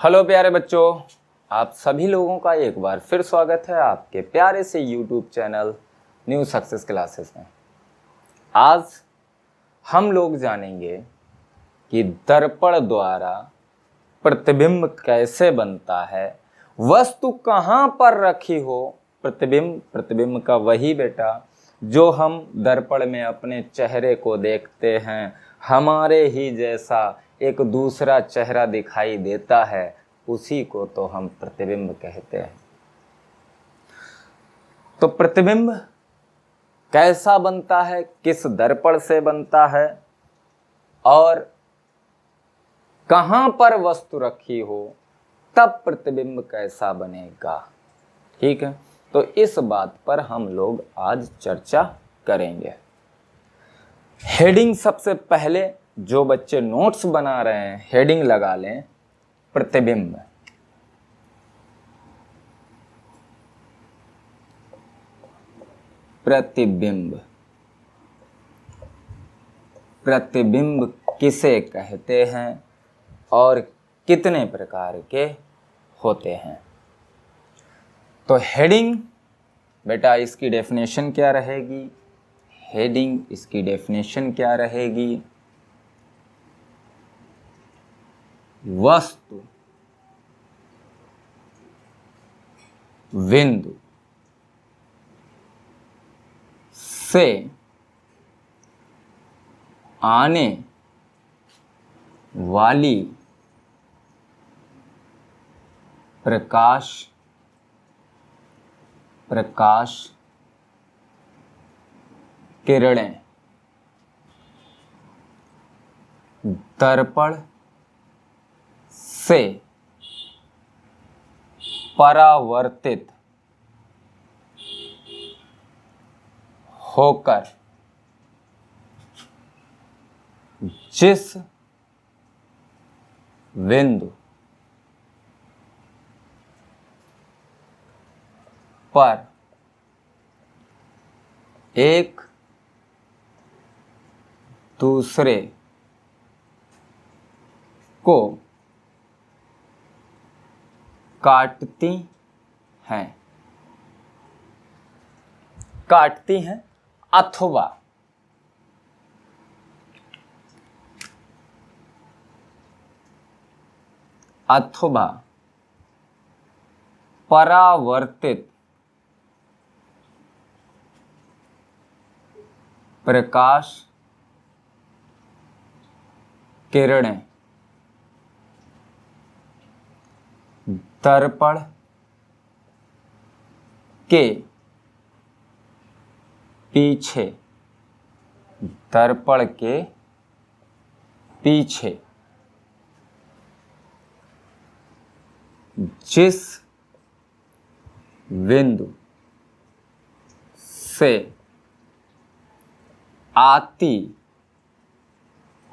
Hello प्यारे बच्चों, आप सभी लोगों का एक बार फिर स्वागत है आपके प्यारे से YouTube channel new success classes में। आज हम लोग जानेंगे कि दर्पण द्वारा प्रतिबिंब कैसे बनता है, वस्तु कहाँ पर रखी हो। प्रतिबिंब का वही बेटा जो हम दर्पण में अपने चेहरे को देखते हैं, हमारे ही जैसा एक दूसरा चेहरा दिखाई देता है, उसी को तो हम प्रतिबिंब कहते हैं। तो प्रतिबिंब कैसा बनता है, किस दर्पण से बनता है और कहां पर वस्तु रखी हो तब प्रतिबिंब कैसा बनेगा। ठीक है, तो इस बात पर हम लोग आज चर्चा करेंगे। हेडिंग सबसे पहले जो बच्चे नोट्स बना रहे हैं हेडिंग लगा लें, प्रतिबिंब। प्रतिबिंब, प्रतिबिंब किसे कहते हैं और कितने प्रकार के होते हैं। तो हेडिंग बेटा इसकी डेफिनेशन क्या रहेगी, हेडिंग इसकी डेफिनेशन क्या रहेगी, वस्तु बिंदु से आने वाली प्रकाश किरणें दर्पण से परावर्तित होकर जिस बिंदु पर एक दूसरे को काटती हैं अथवा परावर्तित प्रकाश किरणें दर्पण के पीछे जिस बिंदु से आती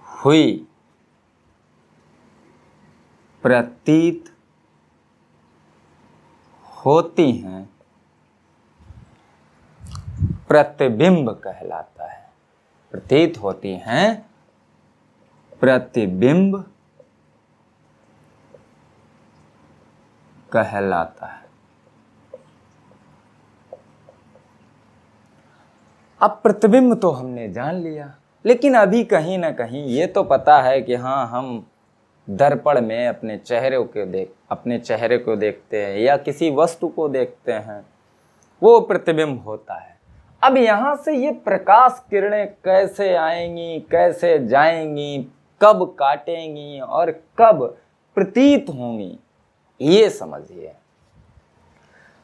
हुई प्रतीत होती हैं प्रतिबिंब कहलाता है। प्रतीत होती हैं प्रतिबिंब कहलाता है। अब प्रतिबिंब तो हमने जान लिया, लेकिन अभी कहीं ना कहीं ये तो पता है कि हाँ, हम दर्पण में अपने चेहरे को देखते हैं या किसी वस्तु को देखते हैं, वो प्रतिबिंब होता है। अब यहाँ से ये प्रकाश किरणें कैसे आएंगी, कैसे जाएंगी, कब काटेंगी और कब प्रतीत होंगी, ये समझिए।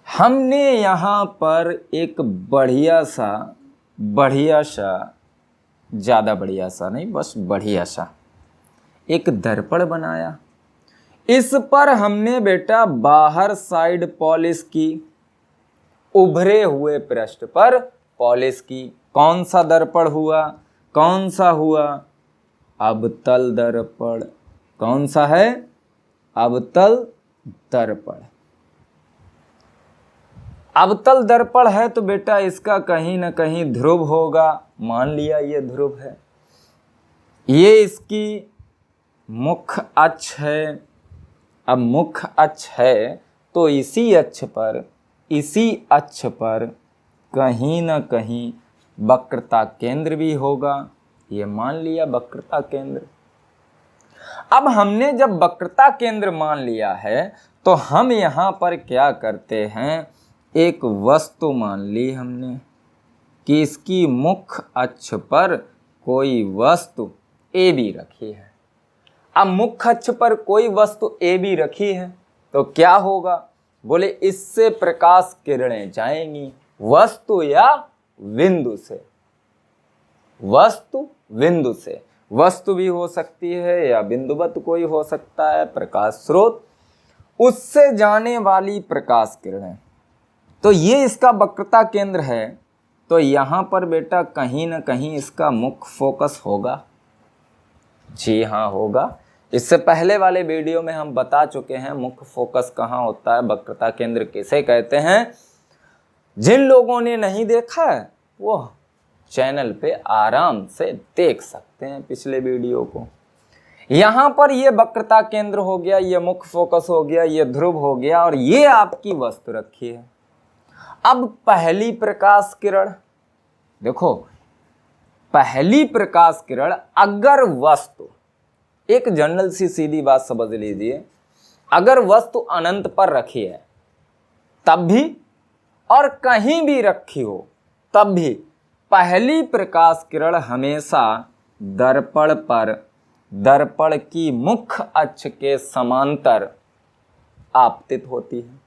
हमने यहाँ पर एक बढ़िया सा ज़्यादा बढ़िया सा नहीं, बस बढ़िया सा एक दर्पण बनाया। इस पर हमने बेटा बाहर साइड पॉलिश की, उभरे हुए पृष्ठ पर पॉलिश की। कौन सा दर्पण हुआ, कौन सा हुआ, अवतल दर्पण। कौन सा है, अवतल दर्पण। अवतल दर्पण है तो बेटा इसका कहीं ना कहीं ध्रुव होगा, मान लिया ये ध्रुव है। ये इसकी मुख्य अक्ष है अब मुख्य अक्ष है तो इसी अक्ष पर कहीं ना कहीं वक्रता केंद्र भी होगा। ये मान लिया वक्रता केंद्र। अब हमने जब वक्रता केंद्र मान लिया है तो हम यहाँ पर क्या करते हैं, एक वस्तु मान ली हमने कि इसकी मुख्य अक्ष पर कोई वस्तु ए बी रखी है। अब मुख्य अक्ष पर कोई वस्तु ए बी रखी है तो क्या होगा, बोले इससे प्रकाश किरणें जाएंगी वस्तु या बिंदु से। वस्तु भी हो सकती है या बिंदुवत कोई हो सकता है प्रकाश स्रोत, उससे जाने वाली प्रकाश किरणें। तो ये इसका वक्रता केंद्र है तो यहाँ पर बेटा कहीं ना कहीं इसका मुख्य फोकस होगा। जी हाँ होगा। इससे पहले वाले वीडियो में हम बता चुके हैं मुख्य फोकस कहाँ होता है, वक्रता केंद्र किसे कहते हैं। जिन लोगों ने नहीं देखा है वो चैनल पे आराम से देख सकते हैं पिछले वीडियो को। यहाँ पर ये वक्रता केंद्र हो गया, ये मुख्य फोकस हो गया, ये ध्रुव हो गया और ये आपकी वस्तु रखी है। अब पहली प्रकाश किरण देखो, पहली प्रकाश किरण अगर वस्तु, एक जनरल सी सीधी बात समझ लीजिए, अगर वस्तु अनंत पर रखी है तब भी और कहीं भी रखी हो तब भी पहली प्रकाश किरण हमेशा दर्पण की मुख्य अक्ष के समांतर आपतित होती है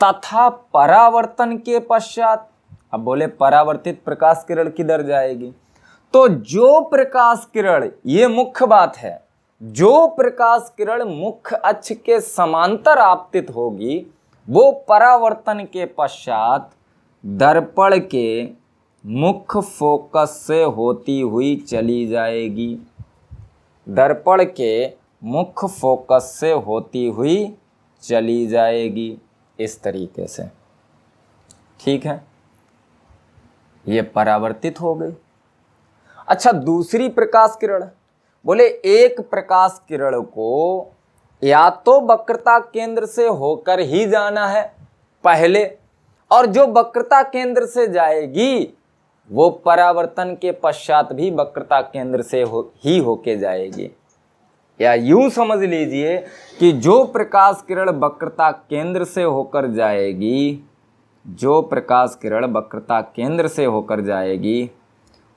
तथा परावर्तन के पश्चात, अब बोले परावर्तित प्रकाश किरण किधर जाएगी, तो जो प्रकाश किरण, ये मुख्य बात है, जो प्रकाश किरण मुख्य अक्ष के समांतर आपतित होगी वो परावर्तन के पश्चात दर्पण के मुख्य फोकस से होती हुई चली जाएगी। दर्पण के मुख्य फोकस से होती हुई चली जाएगी इस तरीके से। ठीक है, ये परावर्तित हो गई। अच्छा, दूसरी प्रकाश किरण, बोले एक प्रकाश किरण को या तो वक्रता केंद्र से होकर ही जाना है पहले, और जो वक्रता केंद्र से जाएगी वो परावर्तन के पश्चात भी वक्रता केंद्र से ही होके जाएगी। या यूं समझ लीजिए कि जो प्रकाश किरण वक्रता केंद्र से होकर जाएगी, जो प्रकाश किरण वक्रता केंद्र से होकर जाएगी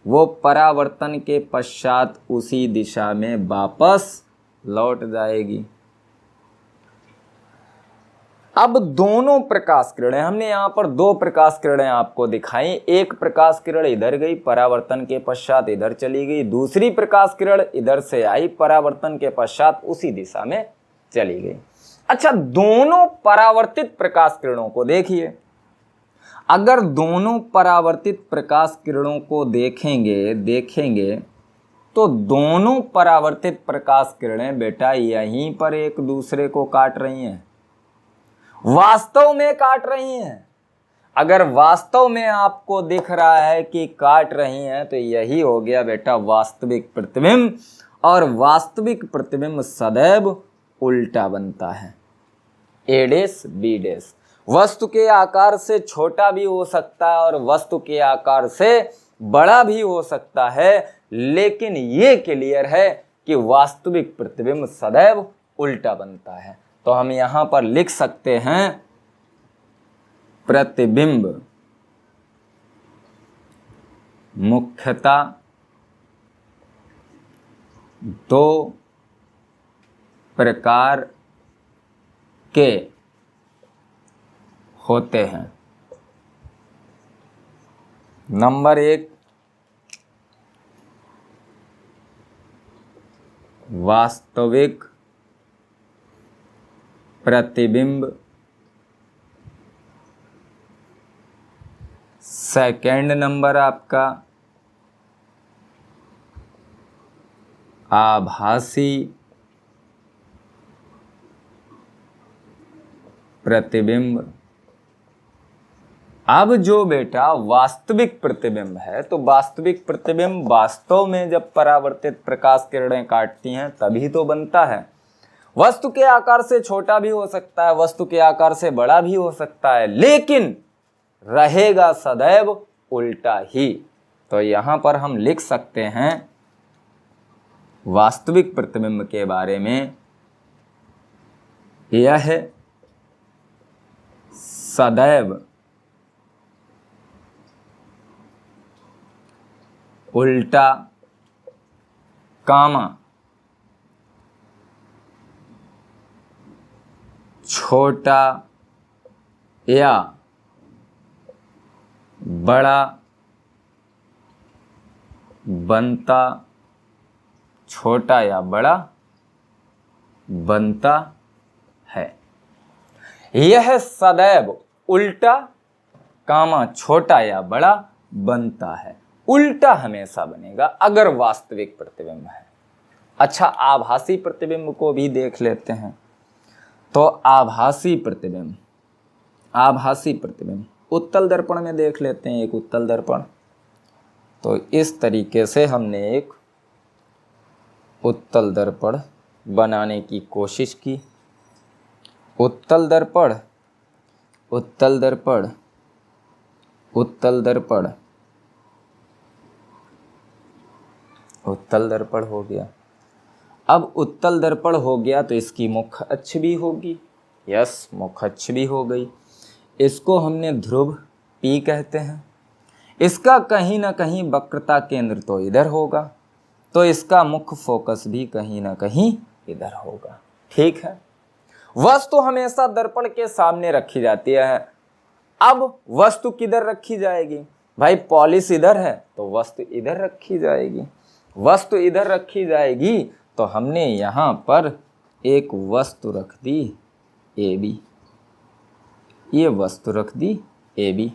वो परावर्तन के पश्चात उसी दिशा में वापस लौट जाएगी। अब दोनों प्रकाश किरणें, हमने यहाँ पर दो प्रकाश किरणें आपको दिखाई। एक प्रकाश किरण इधर गई, परावर्तन के पश्चात इधर चली गई। दूसरी प्रकाश किरण इधर से आई, परावर्तन के पश्चात उसी दिशा में चली गई। अच्छा, दोनों परावर्तित प्रकाश किरणों को देखिए। अगर दोनों परावर्तित प्रकाश किरणों को देखेंगे तो दोनों परावर्तित प्रकाश किरणें बेटा यहीं पर एक दूसरे को काट रही हैं, वास्तव में काट रही हैं। अगर वास्तव में आपको दिख रहा है कि काट रही हैं तो यही हो गया बेटा वास्तविक प्रतिबिंब, और वास्तविक प्रतिबिंब सदैव उल्टा बनता है। ए डैश बी डैश वस्तु के आकार से छोटा भी हो सकता है और वस्तु के आकार से बड़ा भी हो सकता है, लेकिन ये क्लियर है कि वास्तविक प्रतिबिंब सदैव उल्टा बनता है। तो हम यहां पर लिख सकते हैं प्रतिबिंब मुख्यतः दो प्रकार के होते हैं। नंबर एक, वास्तविक प्रतिबिंब। सेकंड नंबर आपका आभासी प्रतिबिंब। अब जो बेटा वास्तविक प्रतिबिंब है, तो वास्तविक प्रतिबिंब वास्तव में जब परावर्तित प्रकाश किरणें काटती हैं तभी तो बनता है। वस्तु के आकार से छोटा भी हो सकता है, वस्तु के आकार से बड़ा भी हो सकता है, लेकिन रहेगा सदैव उल्टा ही। तो यहां पर हम लिख सकते हैं वास्तविक प्रतिबिंब के बारे में, यह सदैव उल्टा कामा छोटा या बड़ा बनता, छोटा या बड़ा बनता है। यह सदैव उल्टा कामा छोटा या बड़ा बनता है। उल्टा हमेशा बनेगा अगर वास्तविक प्रतिबिंब है। अच्छा, आभासी प्रतिबिंब को भी देख लेते हैं। तो आभासी प्रतिबिंब, आभासी प्रतिबिंब उत्तल दर्पण में देख लेते हैं। एक उत्तल दर्पण, तो इस तरीके से हमने एक उत्तल दर्पण बनाने की कोशिश की। उत्तल दर्पण, उत्तल दर्पण, उत्तल दर्पण, उत्तल दर्पण हो गया। अब उत्तल दर्पण हो गया तो इसकी मुख्य अक्ष भी होगी। यस, मुख्य अक्ष भी हो गई। इसको हमने ध्रुव P कहते हैं। इसका कहीं ना कहीं वक्रता केंद्र तो इधर होगा, तो इसका मुख्य फोकस भी कहीं ना कहीं इधर होगा। ठीक है, वस्तु हमेशा दर्पण के सामने रखी जाती है। अब वस्तु किधर रखी जाएगी भाई? पॉलिश इधर है तो वस्तु इधर रखी जाएगी। वस्तु इधर रखी जाएगी तो हमने यहां पर एक वस्तु रख दी AB, ये वस्तु रख दी AB।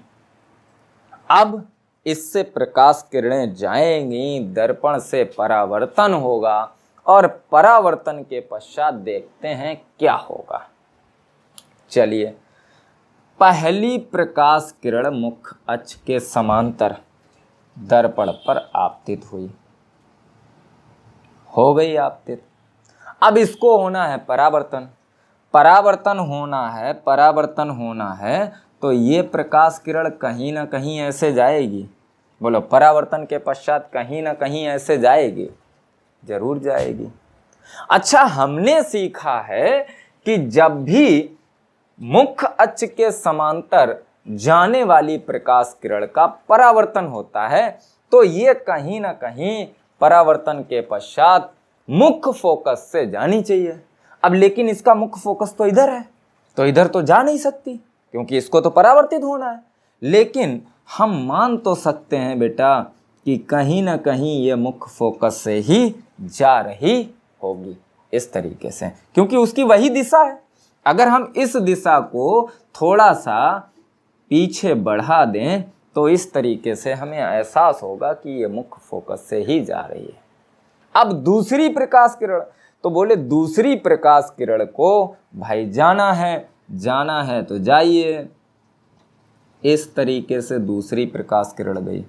अब इससे प्रकाश किरणें जाएंगी, दर्पण से परावर्तन होगा और परावर्तन के पश्चात देखते हैं क्या होगा। चलिए, पहली प्रकाश किरण मुख्य अक्ष के समांतर दर्पण पर आपतित हुई, हो गई आपतित। अब इसको होना है परावर्तन, परावर्तन होना है, परावर्तन होना है, तो ये प्रकाश किरण कहीं ना कहीं ऐसे जाएगी। बोलो, परावर्तन के पश्चात कहीं ना कहीं ऐसे जाएगी, जरूर जाएगी। अच्छा, हमने सीखा है कि जब भी मुख्य अक्ष के समांतर जाने वाली प्रकाश किरण का परावर्तन होता है तो ये कहीं ना कहीं परावर्तन के पश्चात मुख्य फोकस से जानी चाहिए। अब लेकिन इसका मुख्य फोकस तो इधर है, तो इधर तो जा नहीं सकती क्योंकि इसको तो परावर्तित होना है। लेकिन हम मान तो सकते हैं बेटा कि कहीं ना कहीं ये मुख्य फोकस से ही जा रही होगी, इस तरीके से, क्योंकि उसकी वही दिशा है। अगर हम इस दिशा को थोड़ा सा पीछे बढ़ा दें तो इस तरीके से हमें एहसास होगा कि ये मुख्य फोकस से ही जा रही है। अब दूसरी प्रकाश किरण, तो बोले दूसरी प्रकाश किरण को भाई जाना है तो जाइए। इस तरीके से दूसरी प्रकाश किरण गई।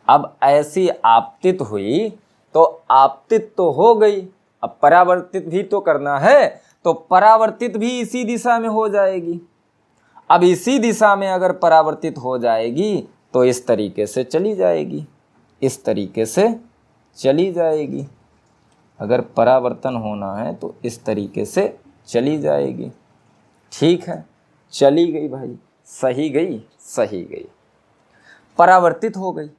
अब ऐसी आपतित हुई तो आपतित तो हो गई, अब परावर्तित भी तो करना है, तो परावर्तित भी इसी दिशा में हो जाएगी। अब इसी दिशा में अगर परावर्तित हो जाएगी तो इस तरीके से चली जाएगी, इस तरीके से चली जाएगी। अगर परावर्तन होना है तो इस तरीके से चली जाएगी। ठीक है, चली गई भाई, सही गई, सही गई, परावर्तित हो गई।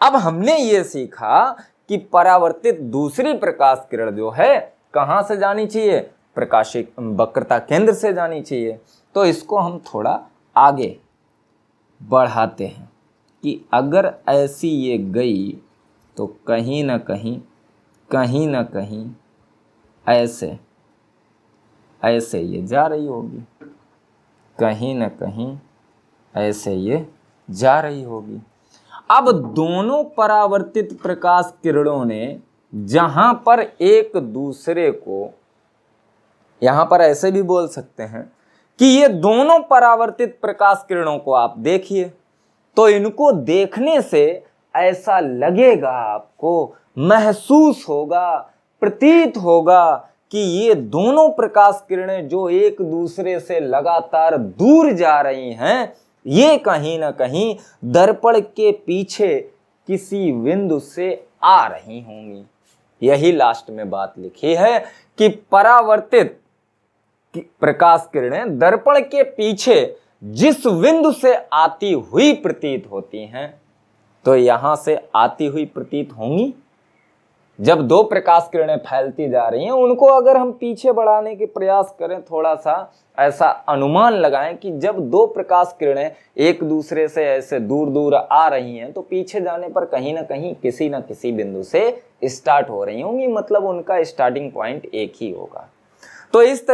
अब हमने ये सीखा कि परावर्तित दूसरी प्रकाश किरण जो है कहाँ से जानी चाहिए? प्रकाशिक वक्रता केंद्र से जानी चाहिए। तो इसको हम थोड़ा आगे बढ़ाते हैं कि अगर ऐसी ये गई तो कहीं ना कहीं ऐसे ये जा रही होगी, कहीं ना कहीं ऐसे ये जा रही होगी। अब दोनों परावर्तित प्रकाश किरणों ने जहां पर एक दूसरे को, यहां पर ऐसे भी बोल सकते हैं कि ये दोनों परावर्तित प्रकाश किरणों को आप देखिए, तो इनको देखने से ऐसा लगेगा, आपको महसूस होगा, प्रतीत होगा कि ये दोनों प्रकाश किरणें जो एक दूसरे से लगातार दूर जा रही हैं, ये कहीं ना कहीं दर्पण के पीछे किसी बिंदु से आ रही होंगी। यही लास्ट में बात लिखी है कि परावर्तित प्रकाश किरणें दर्पण के पीछे जिस बिंदु से आती हुई प्रतीत होती हैं, तो यहां से आती हुई प्रतीत होंगी। जब दो प्रकाश किरणें फैलती जा रही हैं, उनको अगर हम पीछे बढ़ाने के प्रयास करें, थोड़ा सा ऐसा अनुमान लगाएं कि जब दो प्रकाश किरणें एक दूसरे से ऐसे दूर दूर आ रही हैं, तो पीछे जाने पर कहीं ना कहीं किसी न किसी बिंदु से स्टार्ट हो रही होंगी, मतलब उनका स्टार्टिंग पॉइंट एक ही होगा। तो इस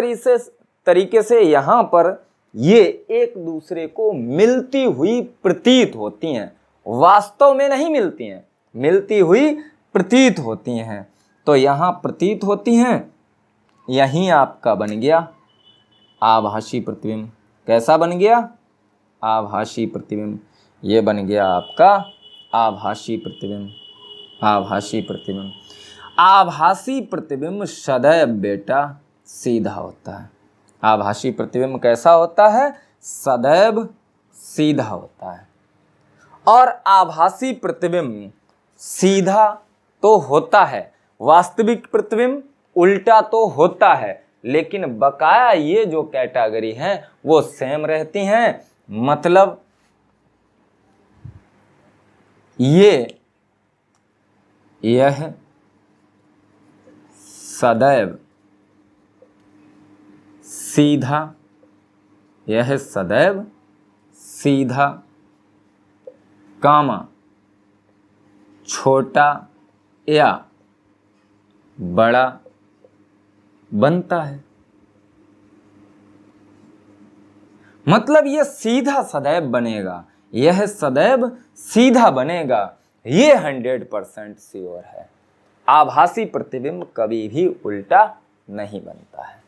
तरीके से यहां पर ये एक दूसरे को मिलती हुई प्रतीत होती हैं, वास्तव में नहीं मिलती हैं, मिलती हुई प्रतीत होती हैं। तो यहां प्रतीत होती हैं, यहीं आपका बन गया आभासी प्रतिबिंब। कैसा बन गया? आभासी प्रतिबिंब। ये बन गया आपका आभासी प्रतिबिंब। आभासी प्रतिबिंब। आभासी प्रतिबिंब सदैव बेटा सीधा होता है। आभासी प्रतिबिंब कैसा होता है? सदैव सीधा होता है। और आभासी प्रतिबिंब सीधा तो होता है, वास्तविक प्रतिबिंब उल्टा तो होता है, लेकिन बकाया ये जो कैटेगरी है वो सेम रहती हैं। मतलब यह सदैव सीधा, यह सदैव सीधा कामा छोटा या बड़ा बनता है। मतलब यह सीधा सदैव बनेगा, यह सदैव सीधा बनेगा, ये 100% श्योर है। आभासी प्रतिबिंब कभी भी उल्टा नहीं बनता है।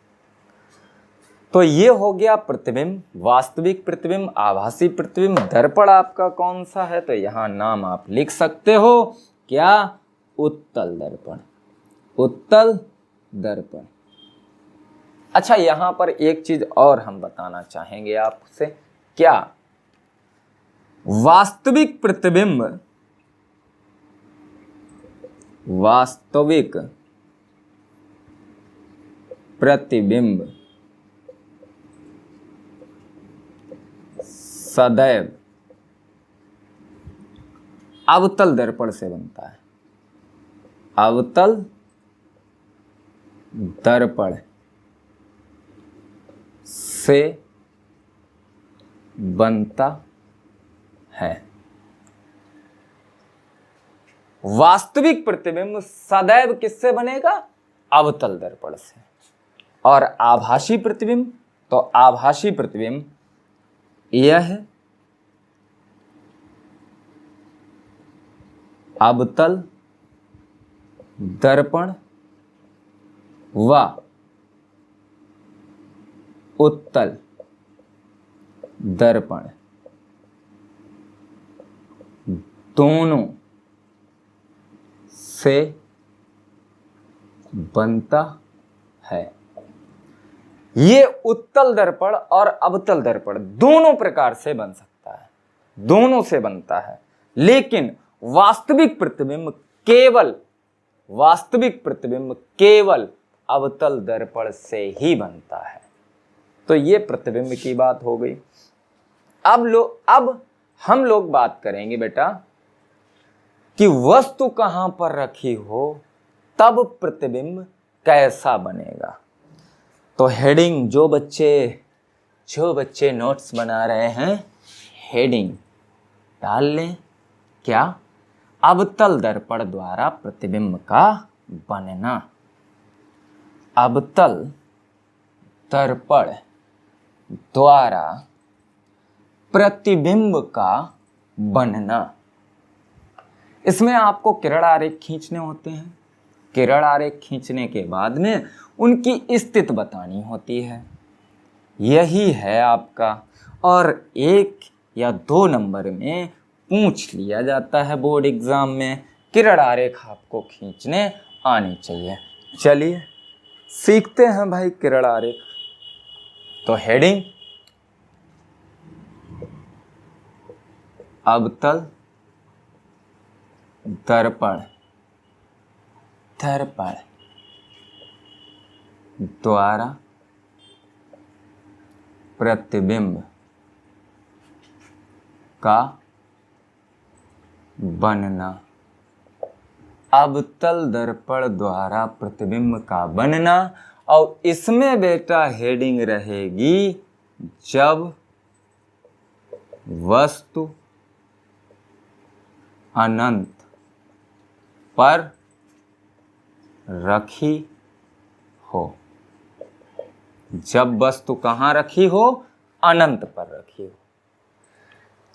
तो ये हो गया प्रतिबिंब, वास्तविक प्रतिबिंब, आभासी प्रतिबिंब। दर्पण आपका कौन सा है? तो यहां नाम आप लिख सकते हो, क्या? उत्तल दर्पण। उत्तल दर्पण। अच्छा, यहां पर एक चीज और हम बताना चाहेंगे आपसे। क्या? वास्तविक प्रतिबिंब, वास्तविक प्रतिबिंब सदैव अवतल दर्पण से बनता है। अवतल दर्पण से बनता है। वास्तविक प्रतिबिंब सदैव किससे बनेगा? अवतल दर्पण से। और आभासी प्रतिबिंब, तो आभासी प्रतिबिंब यह अवतल दर्पण व उत्तल दर्पण दोनों से बनता है। ये उत्तल दर्पण और अवतल दर्पण दोनों प्रकार से बन सकता है, दोनों से बनता है, लेकिन वास्तविक प्रतिबिंब केवल अवतल दर्पण से ही बनता है। तो ये प्रतिबिंब की बात हो गई। अब हम लोग बात करेंगे बेटा कि वस्तु कहां पर रखी हो तब प्रतिबिंब कैसा बनेगा। तो हेडिंग, जो बच्चे नोट्स बना रहे हैं, हेडिंग डाल लें। क्या? अवतल दर्पण द्वारा प्रतिबिंब का बनना। अवतल दर्पण द्वारा प्रतिबिंब का बनना। इसमें आपको किरण आरेख खींचने होते हैं। किरण आरेख खींचने के बाद में उनकी स्थिति बतानी होती है। यही है आपका, और 1 या 2 नंबर में पूछ लिया जाता है बोर्ड एग्जाम में। किरण आरेख आपको खींचने आनी चाहिए। चलिए सीखते हैं भाई किरण आरेख। तो हेडिंग अवतल दर्पण द्वारा प्रतिबिंब का बनना। अवतल दर्पण द्वारा प्रतिबिंब का बनना। और इसमें बेटा हेडिंग रहेगी जब वस्तु अनंत पर रखी हो। जब वस्तु कहाँ रखी हो? अनंत पर रखी हो।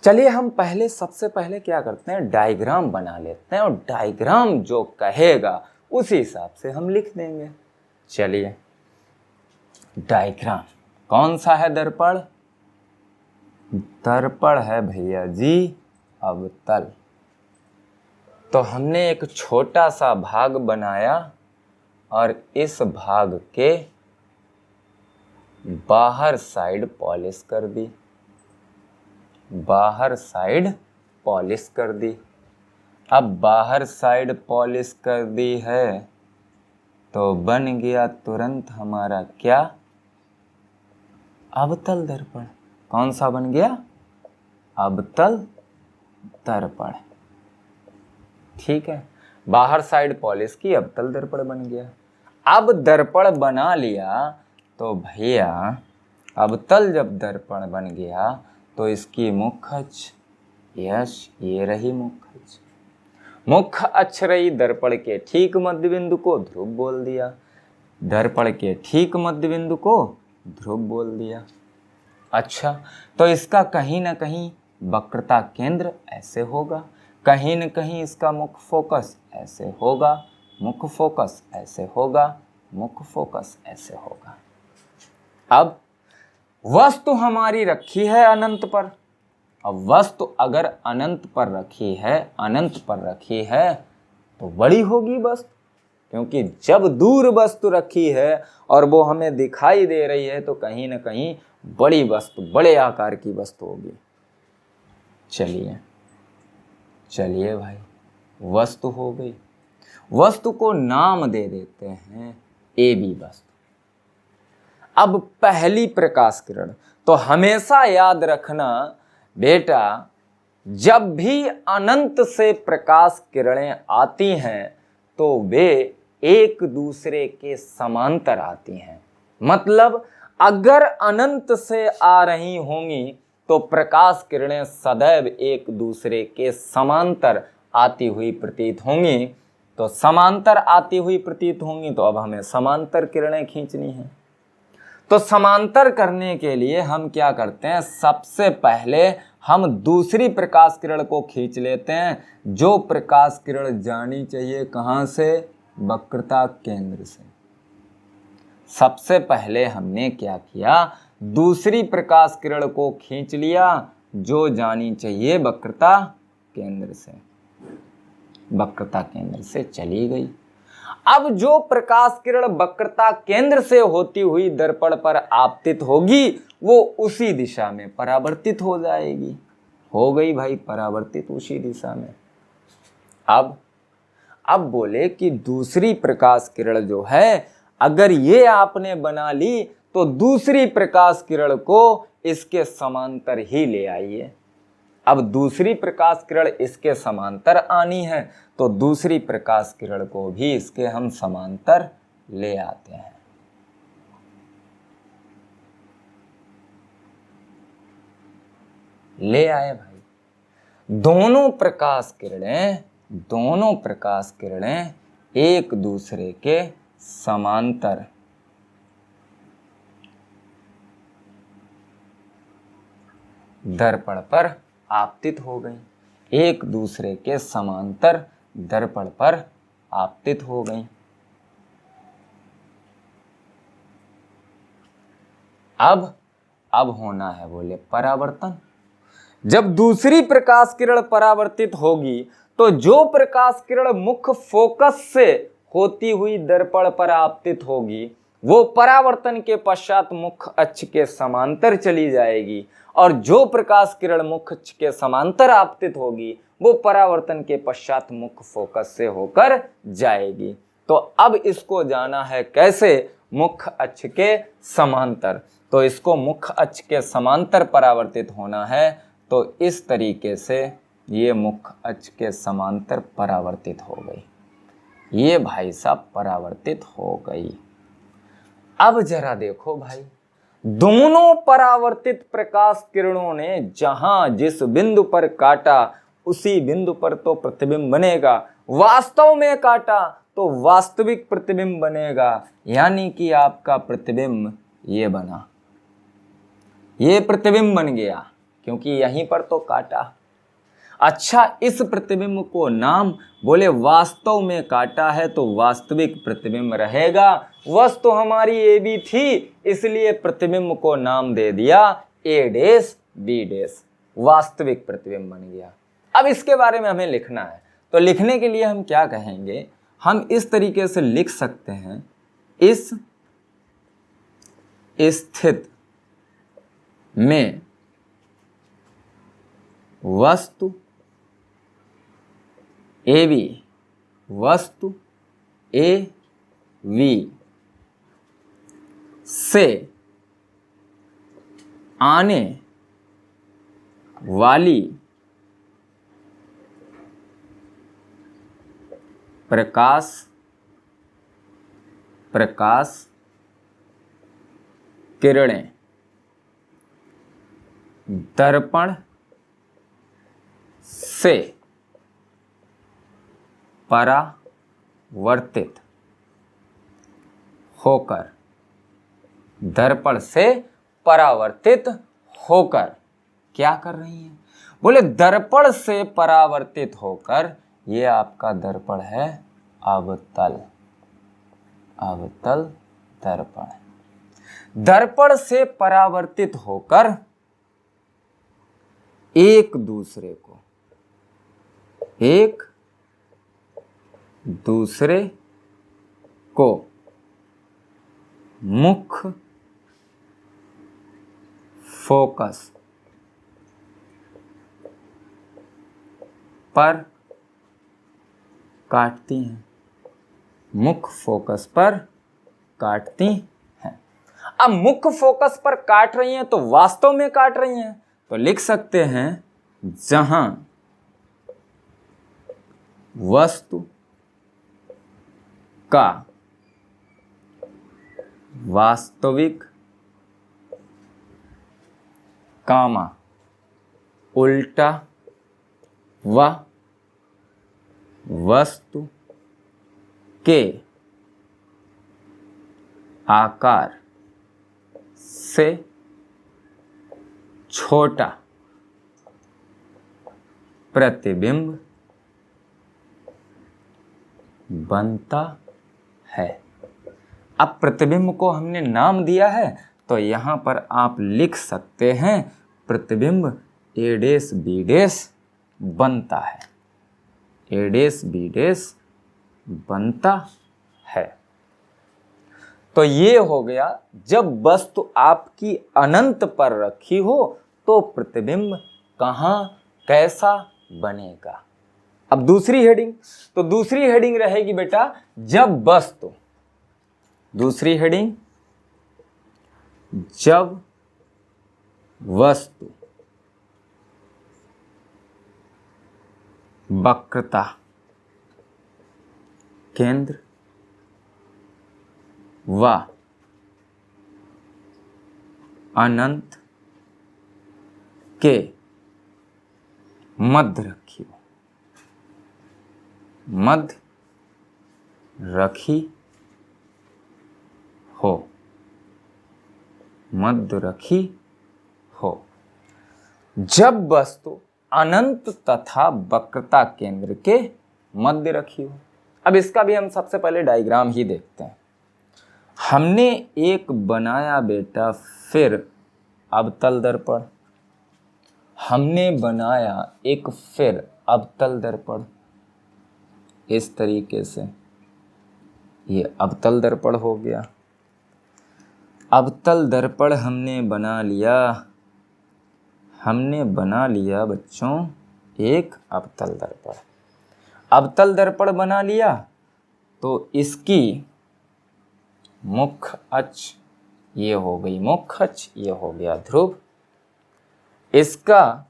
चलिए हम सबसे पहले क्या करते हैं, डायग्राम बना लेते हैं और डायग्राम जो कहेगा उसी हिसाब से हम लिख देंगे। चलिए डायग्राम कौन सा है? दर्पण है भैया जी अवतल। तो हमने एक छोटा सा भाग बनाया और इस भाग के बाहर साइड पॉलिश कर दी। अब बाहर साइड पॉलिश कर दी है तो बन गया तुरंत हमारा क्या? अवतल दर्पण। कौन सा बन गया? अवतल दर्पण। ठीक है, बाहर साइड पॉलिश की, अवतल दर्पण बन गया। अब दर्पण बना लिया तो भैया अवतल जब दर्पण बन गया तो इसकी मुख्य अक्ष, यस ये रही मुख्य अक्ष। मुख्य अक्ष रही, दर्पण के ठीक मध्य बिंदु को ध्रुव बोल दिया। अच्छा, तो इसका कहीं ना कहीं वक्रता केंद्र ऐसे होगा, कहीं न कहीं इसका मुख्य फोकस ऐसे होगा, मुख्य फोकस ऐसे होगा। अब वस्तु हमारी रखी है अनंत पर। अब वस्तु अगर अनंत पर रखी है तो बड़ी होगी वस्तु, क्योंकि जब दूर वस्तु रखी है और वो हमें दिखाई दे रही है तो कहीं ना कहीं बड़ी वस्तु, बड़े आकार की वस्तु होगी। चलिए भाई, वस्तु हो गई। वस्तु को नाम दे देते हैं ए बी वस्तु। अब पहली प्रकाश किरण, तो हमेशा याद रखना बेटा, जब भी अनंत से प्रकाश किरणें आती हैं तो वे एक दूसरे के समांतर आती हैं। मतलब अगर अनंत से आ रही होंगी तो प्रकाश किरणें सदैव एक दूसरे के समांतर आती हुई प्रतीत होंगी। तो समांतर आती हुई प्रतीत होंगी तो अब हमें समांतर किरणें खींचनी है। तो समांतर करने के लिए हम क्या करते हैं, सबसे पहले हम दूसरी प्रकाश किरण को खींच लेते हैं। जो प्रकाश किरण जानी चाहिए कहाँ से? वक्रता केंद्र से। सबसे पहले हमने क्या किया, दूसरी प्रकाश किरण को खींच लिया जो जानी चाहिए वक्रता केंद्र से चली गई। अब जो प्रकाश किरण वक्रता केंद्र से होती हुई दर्पण पर आपतित होगी वो उसी दिशा में परावर्तित हो जाएगी। हो गई भाई परावर्तित उसी दिशा में। अब बोले कि दूसरी प्रकाश किरण जो है, अगर ये आपने बना ली तो दूसरी प्रकाश किरण को इसके समांतर ही ले आइए। अब दूसरी प्रकाश किरण इसके समांतर आनी है तो दूसरी प्रकाश किरण को भी इसके हम समांतर ले आते हैं। ले आए भाई। दोनों प्रकाश किरणें एक दूसरे के समांतर दर्पण पर आपतित हो गई। एक दूसरे के समांतर दर्पण पर आपतित हो गई। अब होना है बोले परावर्तन। जब दूसरी प्रकाश किरण परावर्तित होगी तो जो प्रकाश किरण मुख्य फोकस से होती हुई दर्पण पर आपतित होगी वो परावर्तन के पश्चात मुख्य अक्ष के समांतर चली जाएगी, और जो प्रकाश किरण मुख्य अक्ष के समांतर आपतित होगी वो परावर्तन के पश्चात मुख्य फोकस से होकर जाएगी। तो अब इसको जाना है कैसे, मुख्य अक्ष के समांतर। तो इसको मुख्य अक्ष के समांतर परावर्तित होना है, तो इस तरीके से ये मुख्य अक्ष के समांतर परावर्तित हो गई, ये भाई साहब परावर्तित हो गई। अब जरा देखो भाई, दोनों परावर्तित प्रकाश किरणों ने जहां जिस बिंदु पर काटा उसी बिंदु पर तो प्रतिबिंब बनेगा, वास्तव में काटा तो वास्तविक प्रतिबिंब बनेगा, यानी कि आपका प्रतिबिंब ये बना, ये प्रतिबिंब बन गया क्योंकि यहीं पर तो काटा। अच्छा, इस प्रतिबिंब को नाम बोले वास्तव में काटा है तो वास्तविक प्रतिबिंब रहेगा। वस्तु हमारी ए बी थी, इसलिए प्रतिबिंब को नाम दे दिया ए डैश बी डैश, वास्तविक प्रतिबिंब बन गया। अब इसके बारे में हमें लिखना है, तो लिखने के लिए हम क्या कहेंगे, हम इस तरीके से लिख सकते हैं, इस स्थिति में वस्तु ए बी, वस्तु ए वी से आने वाली प्रकाश किरणें दर्पण से परावर्तित होकर, दर्पण से परावर्तित होकर क्या कर रही हैं, बोले दर्पण से परावर्तित होकर, ये आपका दर्पण है अवतल, अवतल दर्पण। दर्पण से परावर्तित होकर एक दूसरे को मुख्य फोकस पर काटती हैं, मुख्य फोकस पर काटती हैं। अब मुख्य फोकस पर काट रही हैं तो वास्तव में काट रही हैं, तो लिख सकते हैं जहां वस्तु का वास्तविक कामा उल्टा व वस्तु के आकार से छोटा प्रतिबिंब बनता है। अब प्रतिबिंब को हमने नाम दिया है, तो यहां पर आप लिख सकते हैं प्रतिबिंब ए डैश बी डैश बनता है, ए डैश बी डैश बनता है। तो ये हो गया, जब वस्तु आपकी अनंत पर रखी हो तो प्रतिबिंब कहां कैसा बनेगा। अब दूसरी हेडिंग, तो दूसरी हेडिंग रहेगी बेटा जब वस्तु, दूसरी हेडिंग जब वस्तु वक्रता केंद्र व अनंत के मध्य रखी हो, मध्य रखी हो, मध्य रखी हो। जब वस्तु अनंत तथा वक्रता केंद्र के मध्य रखी हो। अब इसका भी हम सबसे पहले डायग्राम ही देखते हैं। हमने एक बनाया बेटा फिर अवतल दर्पण, हमने बनाया एक फिर अवतल दर्पण, इस तरीके से ये अवतल दर्पण हो गया। अवतल दर्पण हमने बना लिया बच्चों एक अवतल दर्पण। अवतल दर्पण बना लिया तो इसकी मुख्य अक्ष ये हो गई मुख्य अक्ष, ये हो गया ध्रुव। इसका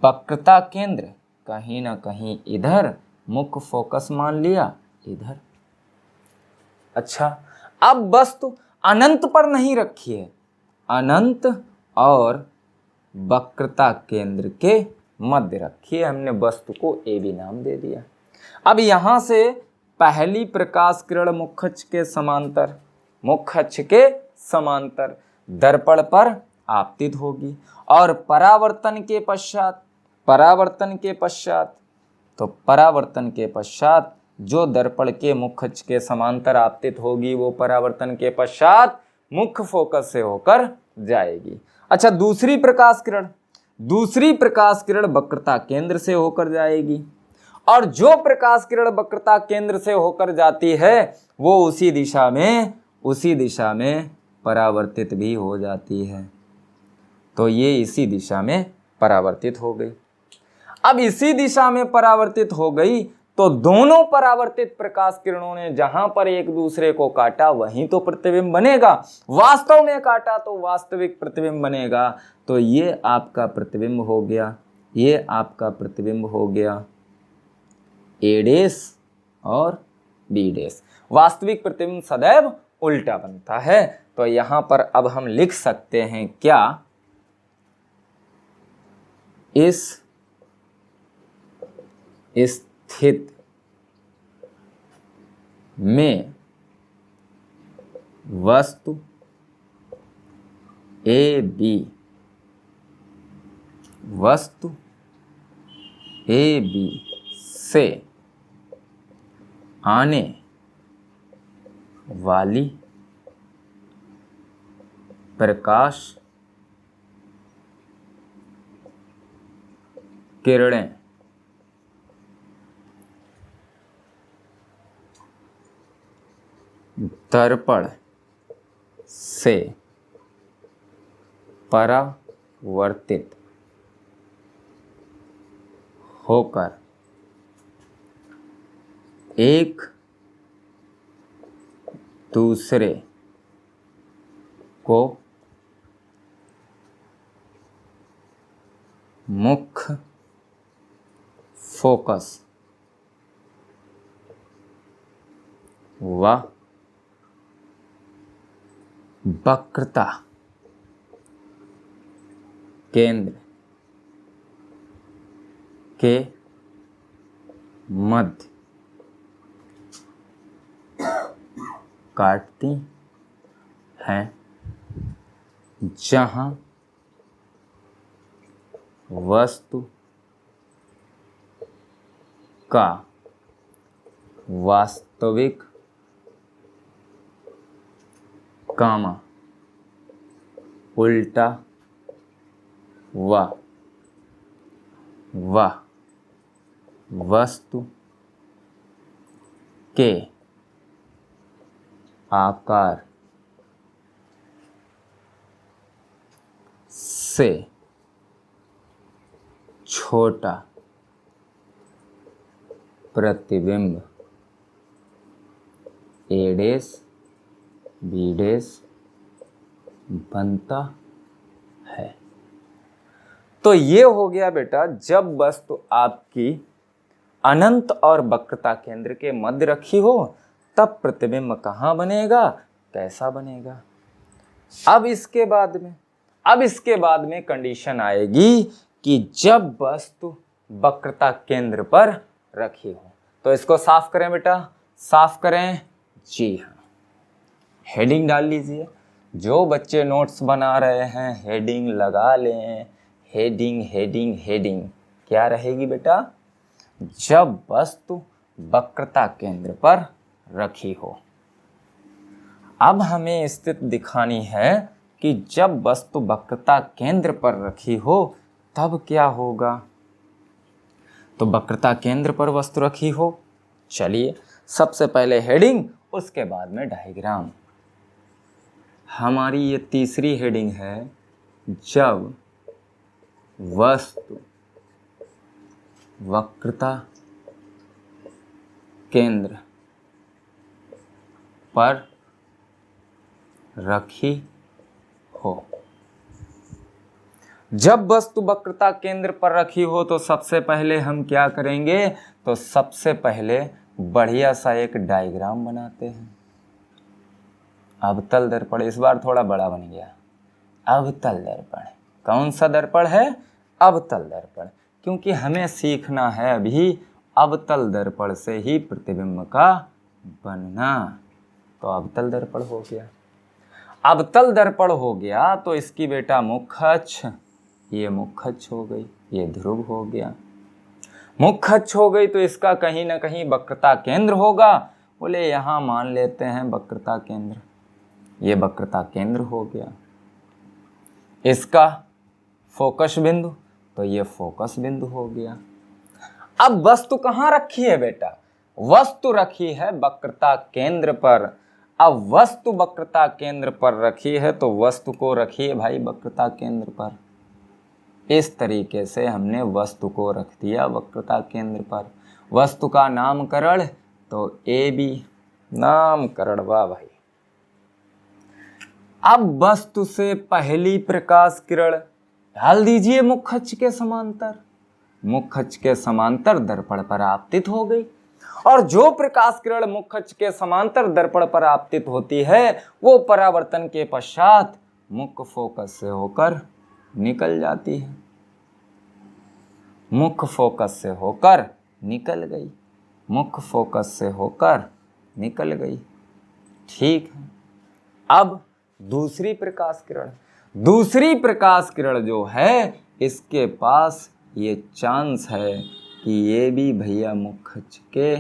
वक्रता केंद्र कहीं ना कहीं इधर, मुख्य फोकस मान लिया इधर। अच्छा, अब वस्तु अनंत पर नहीं रखी है, अनंत और वक्रता केंद्र के मध्य रखी है। हमने वस्तु को ए बी नाम दे दिया। अब यहां से पहली प्रकाश किरण मुख्य अक्ष के समांतर दर्पण पर आपतित होगी और परावर्तन के पश्चात जो दर्पण के मुख्य अक्ष के समांतर आपतित होगी वो परावर्तन के पश्चात मुख्य फोकस से होकर जाएगी। अच्छा, दूसरी प्रकाश किरण वक्रता केंद्र से होकर जाएगी और जो प्रकाश किरण वक्रता केंद्र से होकर जाती है वो उसी दिशा में परावर्तित भी हो जाती है। तो ये इसी दिशा में परावर्तित हो गई। अब इसी दिशा में परावर्तित हो गई तो दोनों परावर्तित प्रकाश किरणों ने जहां पर एक दूसरे को काटा वहीं तो प्रतिबिंब बनेगा। वास्तव में काटा तो वास्तविक प्रतिबिंब बनेगा। तो ये आपका प्रतिबिंब हो गया, ए डैश और बी डैश। वास्तविक प्रतिबिंब सदैव उल्टा बनता है। तो यहां पर अब हम लिख सकते हैं क्या, इस स्थिति में वस्तु ए बी से आने वाली प्रकाश किरणें दर्पण से परावर्तित होकर एक दूसरे को मुख्य फोकस व वक्रता केंद्र के मध्य काटती हैं, जहां वस्तु का वास्तविक कामा उल्टा व वस्तु के आकार से छोटा प्रतिबिंब ए डैश बी डैश बनता है। तो ये हो गया बेटा, जब वस्तु आपकी अनंत और वक्रता केंद्र के मध्य रखी हो तब प्रतिबिंब कहाँ बनेगा, कैसा बनेगा। अब इसके बाद में कंडीशन आएगी कि जब वस्तु वक्रता केंद्र पर रखी हो। तो इसको साफ करें बेटा, साफ करें। जी हाँ, हेडिंग डाल लीजिए। जो बच्चे नोट्स बना रहे हैं हेडिंग लगा लें। हेडिंग हेडिंग हेडिंग क्या रहेगी बेटा, जब वस्तु वक्रता केंद्र पर रखी हो। अब हमें स्थिति दिखानी है कि जब वस्तु वक्रता केंद्र पर रखी हो तब क्या होगा। तो वक्रता केंद्र पर वस्तु रखी हो, चलिए सबसे पहले हेडिंग, उसके बाद में डायग्राम। हमारी ये तीसरी हेडिंग है, जब वस्तु वक्रता केंद्र पर रखी हो। जब वस्तु वक्रता केंद्र पर रखी हो तो सबसे पहले हम क्या करेंगे, तो सबसे पहले बढ़िया सा एक डायग्राम बनाते हैं। अवतल दर्पण, इस बार थोड़ा बड़ा बन गया। अवतल दर्पण, कौन सा दर्पण है, अवतल दर्पण, क्योंकि हमें सीखना है अभी अवतल दर्पण से ही प्रतिबिंब का बनना। तो अवतल दर्पण हो गया। अवतल दर्पण हो गया तो इसकी बेटा मुख्य अक्ष, ये मुख्य अक्ष हो गई, ये ध्रुव हो गया। मुख्य अक्ष हो गई तो इसका कहीं ना कहीं वक्रता केंद्र होगा। बोले यहां मान लेते हैं वक्रता केंद्र, ये वक्रता केंद्र हो गया। इसका फोकस बिंदु, तो ये फोकस बिंदु हो गया। अब वस्तु कहां रखी है बेटा, वस्तु रखी है वक्रता केंद्र पर। अब वस्तु वक्रता केंद्र पर रखी है तो वस्तु को रखिए भाई वक्रता केंद्र पर। इस तरीके से हमने वस्तु को रख दिया वक्रता केंद्र पर। वस्तु का नामकरण तो ए बी, नामकरण, वाह भाई। अब वस्तु से पहली प्रकाश किरण डाल दीजिए मुख्य अक्ष के समांतर। मुख्य अक्ष के समांतर दर्पण पर आपतित हो गई, और जो प्रकाश किरण मुख्य अक्ष के समांतर दर्पण पर आपतित होती है वो परावर्तन के पश्चात मुख्य फोकस से होकर निकल जाती है। मुख्य फोकस से होकर निकल गई, मुख्य फोकस से होकर निकल गई। ठीक है। अब दूसरी प्रकाश किरण, दूसरी प्रकाश किरण जो है इसके पास ये चांस है कि ये भी भैया मुख्य अक्ष के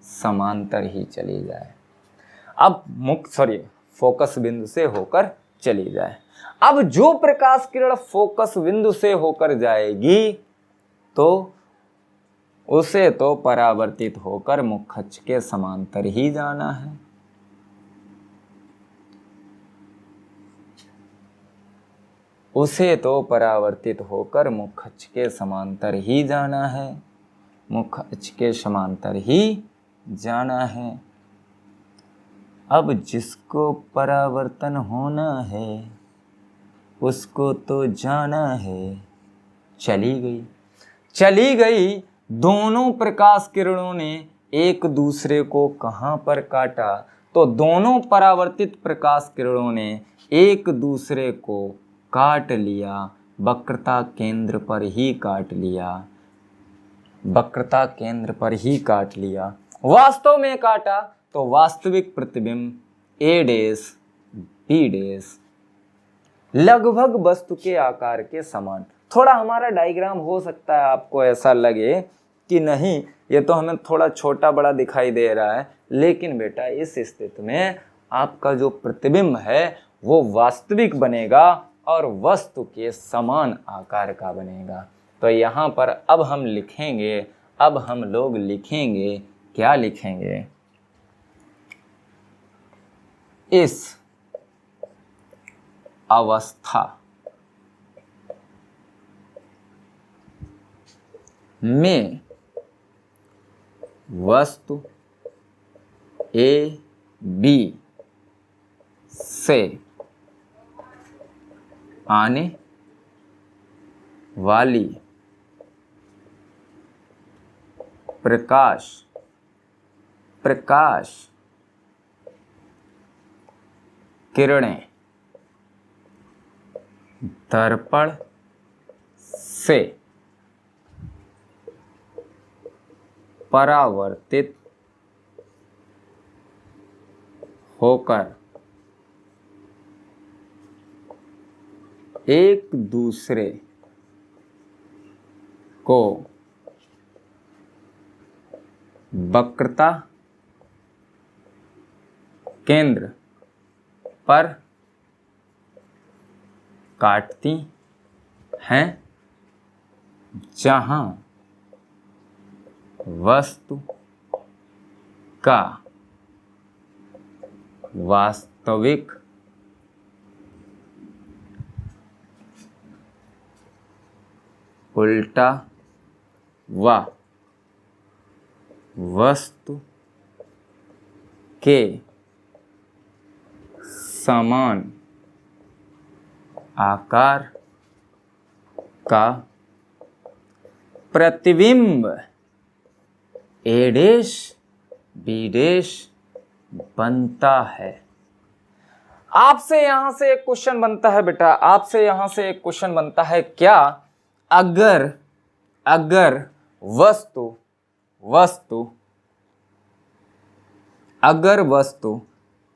समांतर ही चली जाए। अब फोकस बिंदु से होकर चली जाए। अब जो प्रकाश किरण फोकस बिंदु से होकर जाएगी तो उसे तो परावर्तित होकर मुख्य अक्ष के समांतर ही जाना है। उसे तो परावर्तित होकर मुख्य अक्ष के समांतर ही जाना है, मुख्य अक्ष के समांतर ही जाना है। अब जिसको परावर्तन होना है उसको तो जाना है। चली गई, चली गई। दोनों प्रकाश किरणों ने एक दूसरे को कहां पर काटा, तो दोनों परावर्तित प्रकाश किरणों ने एक दूसरे को काट लिया, वक्रता केंद्र पर ही काट लिया, वक्रता केंद्र पर ही काट लिया। वास्तव में काटा तो वास्तविक प्रतिबिंब ए डैश बी डैश लगभग वस्तु के आकार के समान। थोड़ा हमारा डायग्राम हो सकता है आपको ऐसा लगे कि नहीं ये तो हमें थोड़ा छोटा बड़ा दिखाई दे रहा है, लेकिन बेटा इस स्थिति में आपका जो प्रतिबिंब है वो वास्तविक बनेगा और वस्तु के समान आकार का बनेगा। तो यहाँ पर अब हम लिखेंगे, अब हम लोग लिखेंगे, क्या लिखेंगे, इस अवस्था में वस्तु ए बी से आने वाली प्रकाश किरणें दर्पण से परावर्तित होकर एक दूसरे को वक्रता केंद्र पर काटती हैं, जहां वस्तु का वास्तविक उल्टा व वस्तु के समान आकार का प्रतिबिंब ए डैश बी डैश बनता है। आपसे यहां से एक क्वेश्चन बनता है बेटा, आपसे यहां से एक क्वेश्चन बनता है, क्या अगर वस्तु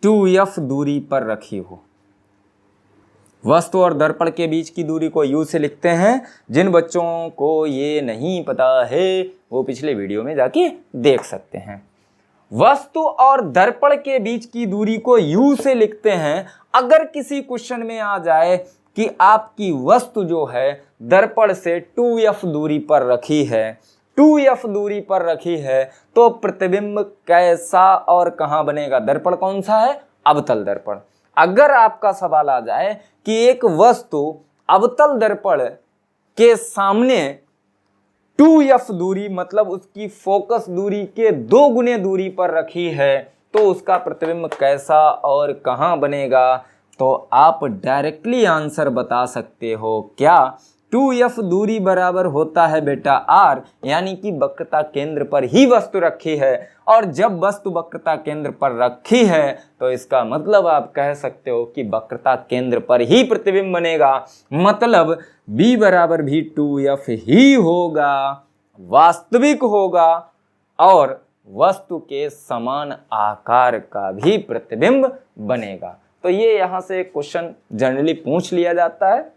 2f दूरी पर रखी हो। वस्तु और दर्पण के बीच की दूरी को u से लिखते हैं। जिन बच्चों को ये नहीं पता है वो पिछले वीडियो में जाके देख सकते हैं। वस्तु और दर्पण के बीच की दूरी को u से लिखते हैं। अगर किसी क्वेश्चन में आ जाए कि आपकी वस्तु जो है दर्पण से 2f दूरी पर रखी है, 2f दूरी पर रखी है, तो प्रतिबिंब कैसा और कहां बनेगा? दर्पण कौन सा है? अवतल दर्पण। अगर आपका सवाल आ जाए कि एक वस्तु अवतल दर्पण के सामने 2f दूरी मतलब उसकी फोकस दूरी के 2 गुने दूरी पर रखी है, तो उसका प्रतिबिंब कैसा और कहां बनेगा? तो आप डायरेक्टली आंसर बता सकते हो। क्या 2f दूरी बराबर होता है बेटा r, यानी कि वक्रता केंद्र पर ही वस्तु रखी है। और जब वस्तु वक्रता केंद्र पर रखी है तो इसका मतलब आप कह सकते हो कि वक्रता केंद्र पर ही प्रतिबिंब बनेगा। मतलब b बराबर भी 2f ही होगा, वास्तविक होगा और वस्तु के समान आकार का भी प्रतिबिंब बनेगा। तो ये यहाँ से क्वेश्चन जनरली पूछ लिया जाता है,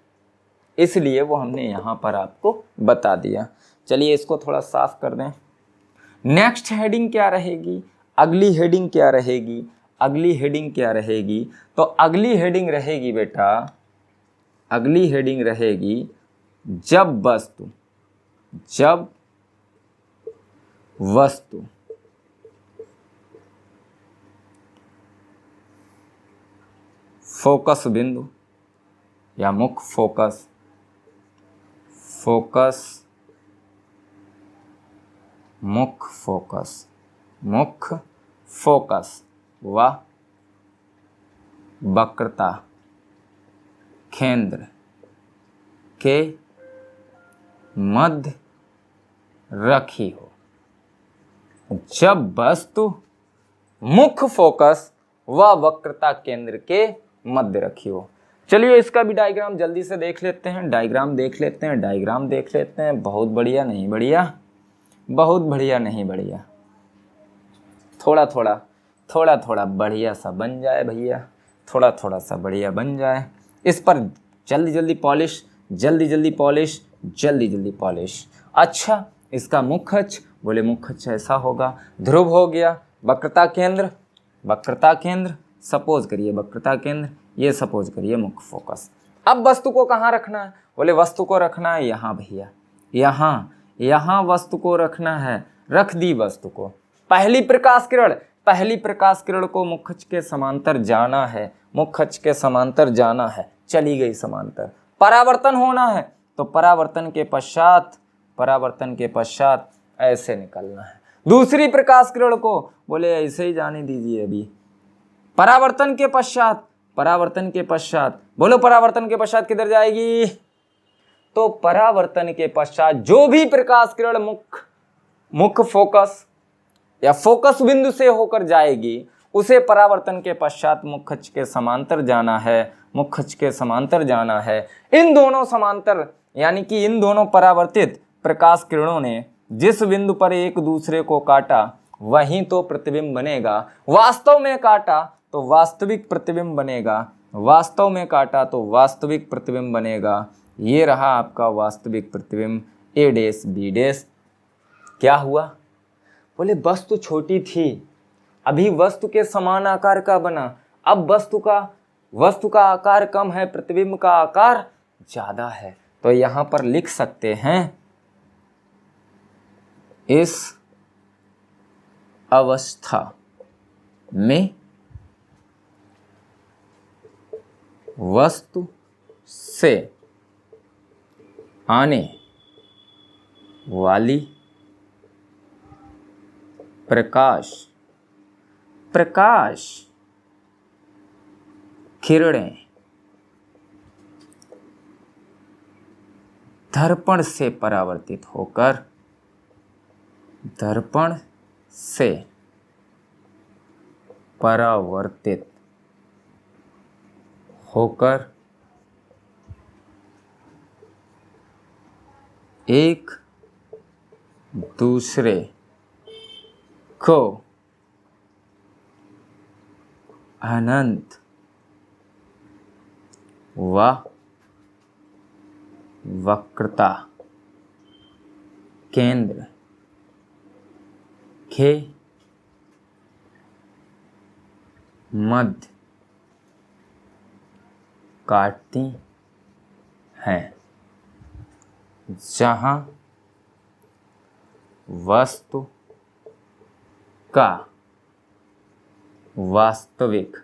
इसलिए वो हमने यहाँ पर आपको बता दिया। चलिए इसको थोड़ा साफ कर दें। नेक्स्ट हेडिंग क्या रहेगी? अगली हेडिंग क्या रहेगी? अगली हेडिंग क्या रहेगी? तो अगली हेडिंग रहेगी बेटा, अगली हेडिंग रहेगी जब वस्तु फोकस बिंदु या मुख्य फोकस व वक्रता केंद्र के मध्य रखी हो। जब वस्तु मुख्य फोकस व वक्रता केंद्र के मध्य रखी हो। चलिए इसका भी डायग्राम जल्दी से देख लेते हैं। डायग्राम देख लेते हैं। बहुत बढ़िया नहीं बढ़िया, बहुत बढ़िया नहीं बढ़िया, थोड़ा थोड़ा बढ़िया सा बन जाए भैया, थोड़ा सा बढ़िया बन जाए। इस पर जल्दी पॉलिश। अच्छा, इसका मुख्य अक्ष, बोले मुख्य अक्ष ऐसा होगा। ध्रुव हो गया, वक्रता केंद्र सपोज करिए वक्रता केंद्र, ये सपोज करिए मुख्य फोकस। अब वस्तु को कहाँ रखना है? बोले वस्तु को रखना है यहाँ भैया, यहाँ वस्तु को रखना है। रख दी वस्तु को। पहली प्रकाश किरण को मुख्य अक्ष के समांतर जाना है, चली गई समांतर। परावर्तन होना है तो परावर्तन के पश्चात ऐसे निकलना है। दूसरी प्रकाश किरण को बोले ऐसे ही जाने दीजिए अभी। परावर्तन के पश्चात बोलो, परावर्तन के पश्चात किधर जाएगी? तो परावर्तन के पश्चात जो भी प्रकाश किरण मुख्य फोकस या फोकस बिंदु से होकर जाएगी, उसे परावर्तन के पश्चात मुख्य अक्ष के समांतर जाना है। इन दोनों समांतर यानी कि इन दोनों परावर्तित प्रकाश किरणों ने जिस बिंदु पर एक दूसरे को काटा वहीं तो प्रतिबिंब बनेगा। वास्तव में काटा तो वास्तविक प्रतिबिंब बनेगा। ये रहा आपका वास्तविक प्रतिबिंब ए डैश बी डैश। क्या हुआ? बोले वस्तु छोटी थी, अभी वस्तु के समान आकार का बना। अब वस्तु का आकार कम है, प्रतिबिंब का आकार ज्यादा है। तो यहां पर लिख सकते हैं इस अवस्था में वस्तु से आने वाली प्रकाश किरणें दर्पण से परावर्तित होकर एक दूसरे को अनंत व वक्रता केंद्र के मध्य काटती हैं, जहां वस्तु का वास्तविक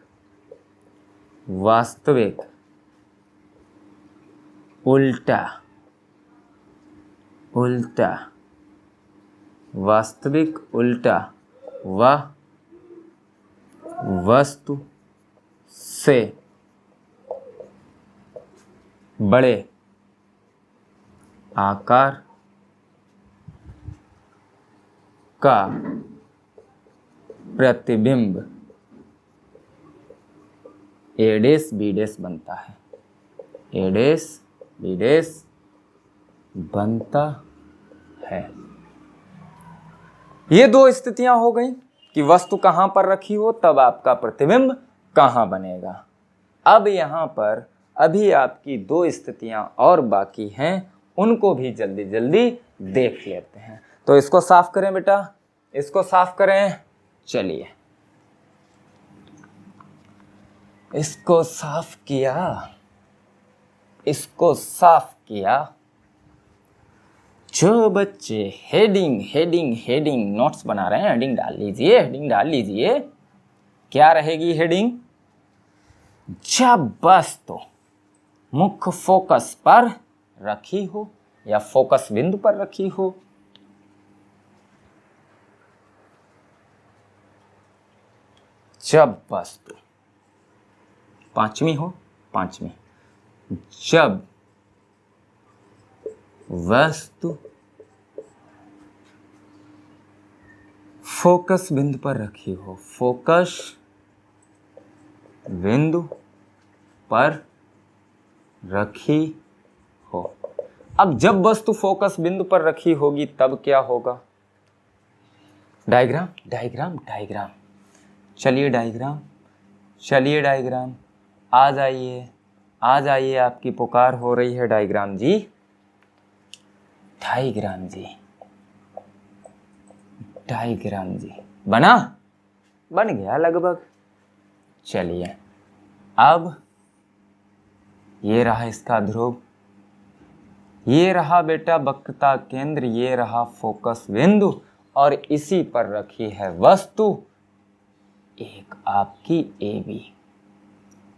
उल्टा व वस्तु से बड़े आकार का प्रतिबिंब A' B' बनता है। ये दो स्थितियां हो गई कि वस्तु कहां पर रखी हो तब आपका प्रतिबिंब कहां बनेगा। अब यहां पर अभी आपकी दो स्थितियां और बाकी हैं, उनको भी जल्दी जल्दी देख लेते हैं। तो इसको साफ करें बेटा, इसको साफ करें। चलिए, इसको साफ किया। जो बच्चे हेडिंग नोट्स बना रहे हैं, हेडिंग डाल लीजिए। क्या रहेगी हेडिंग? जब वस्तु मुख्य फोकस पर रखी हो या फोकस बिंदु पर रखी हो, जब वस्तु पांचवी जब वस्तु फोकस बिंदु पर रखी हो, अब जब वस्तु फोकस बिंदु पर रखी होगी तब क्या होगा? डायग्राम। चलिए डायग्राम, आ जाइए, आपकी पुकार हो रही है। डायग्राम जी, बन गया लगभग। चलिए, अब ये रहा इसका ध्रुव, ये रहा बेटा वक्रता केंद्र, ये रहा फोकस बिंदु, और इसी पर रखी है वस्तु एक आपकी AB।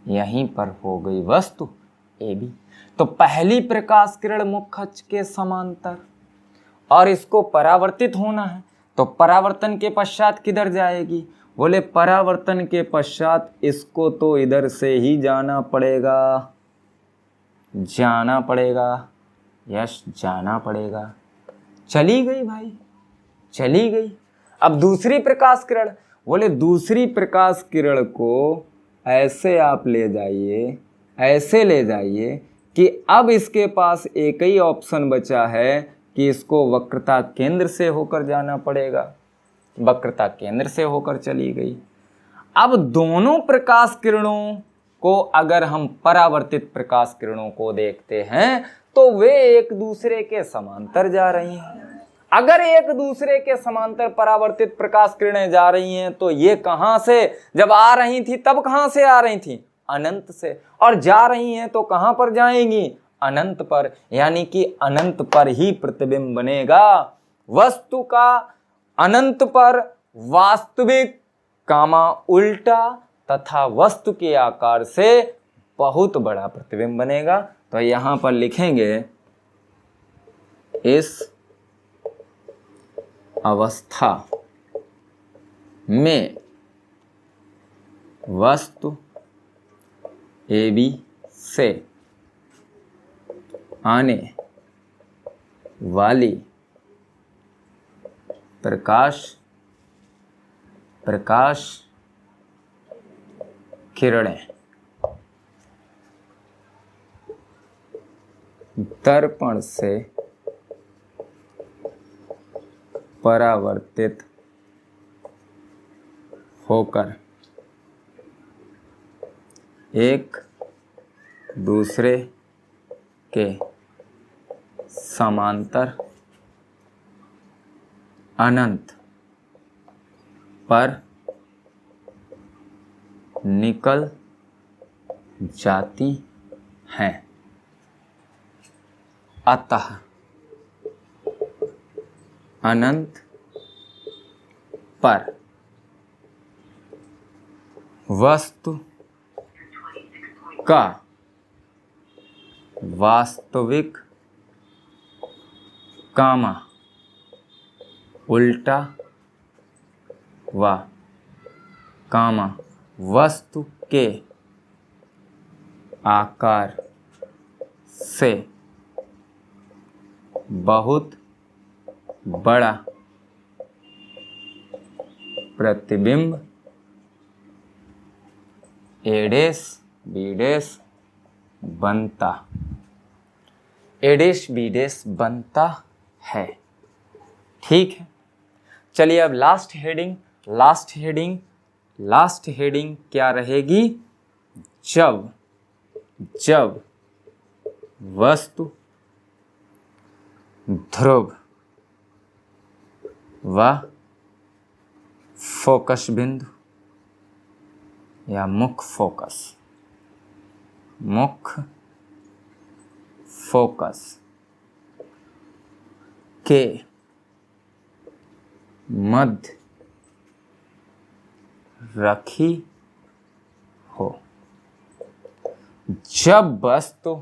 यहीं पर हो गई वस्तु AB। तो पहली प्रकाश किरण मुख्य अक्ष के समांतर, और इसको परावर्तित होना है, तो परावर्तन के पश्चात किधर जाएगी? बोले परावर्तन के पश्चात इसको तो इधर से ही जाना पड़ेगा। चली गई भाई, चली गई। अब दूसरी प्रकाश किरण, बोले दूसरी प्रकाश किरण को ऐसे आप ले जाइए कि अब इसके पास एक ही ऑप्शन बचा है कि इसको वक्रता केंद्र से होकर जाना पड़ेगा। वक्रता केंद्र से होकर चली गई। अब दोनों प्रकाश किरणों को अगर हम परावर्तित प्रकाश किरणों को देखते हैं तो वे एक दूसरे के समांतर जा रही हैं। अगर एक दूसरे के समांतर परावर्तित प्रकाश किरणें जा रही हैं तो ये कहां से, जब आ रही थी तब कहां से आ रही थी? अनंत से। और जा रही हैं तो कहां पर जाएंगी? अनंत पर। यानी कि अनंत पर ही प्रतिबिंब बनेगा। वस्तु का अनंत पर वास्तविक उल्टा तथा वस्तु के आकार से बहुत बड़ा प्रतिबिंब बनेगा। तो यहां पर लिखेंगे इस अवस्था में वस्तु AB से आने वाली प्रकाश किरणें दर्पण से परावर्तित होकर एक दूसरे के समांतर अनंत पर निकल जाती हैं। अतः अनंत पर वस्तु का वास्तविक कामा उल्टा व कामा वस्तु के आकार से बहुत बड़ा प्रतिबिंब एडेस बीडेस बनता है। ठीक है, चलिए अब लास्ट हेडिंग क्या रहेगी? जब वस्तु ध्रुव व फोकस बिंदु या मुख्य फोकस के मध्य रखी हो। जब वस्तु